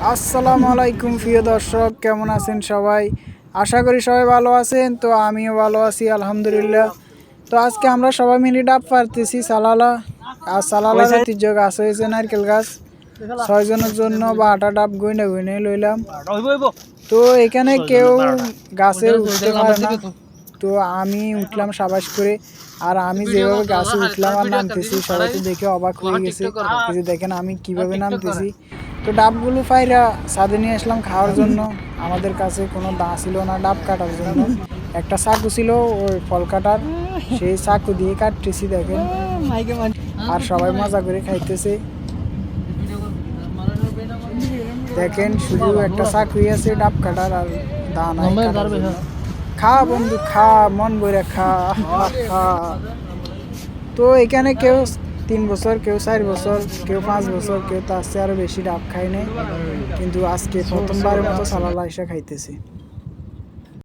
আসসালামু আলাইকুম প্রিয় দর্শক, কেমন আছেন সবাই? আশা করি সবাই ভালো আছেন। তো আমিও ভালো আছি আলহামদুলিল্লাহ। তো আজকে আমরা সবাই মিলে ডাব পারতেছি সালালা। আর সালালার ঐতিহ্য গাছ হয়েছে নারকেল গাছ। 6 জনের জন্য 12টা ডাব গইনে গইনে লইলাম। তো এখানে কেউ গাছে উঠতে পারে না, তো আমি উঠলাম সাবাস করে। আর আমি যেভাবে গাছে উঠলাম আর নামতেছি, সবাই তো দেখে অবাক হয়ে গেছে। এই যে দেখেন আমি কিভাবে নামতেছি। তো ডাবগুলো পাইরা ছাদে নিয়ে আসলাম খাওয়ার জন্য। আমাদের কাছে কোনো দা ছিল না ডাব কাটার জন্য, একটা চাকু ছিল ওই ফল কাটার, সেই চাকু দিয়ে কাটতেছি দেখেন। আর সবাই মজা করে খাইতেছে দেখেন। শুধু একটা চাকুই আছে ডাব কাটার, আর দা নাই কাটার জন্য। খা বন্ধু খা, মন ভরে খা, খা। তো এখানে কেউ 3 বছর, কেউ 4 বছর, কেউ 5 বছর, কেউ তার চেয়ে আরো বেশি ডাব খায় নাই, কিন্তু আজকে প্রথমবারের মতো সালালা এসে খাইতেছি।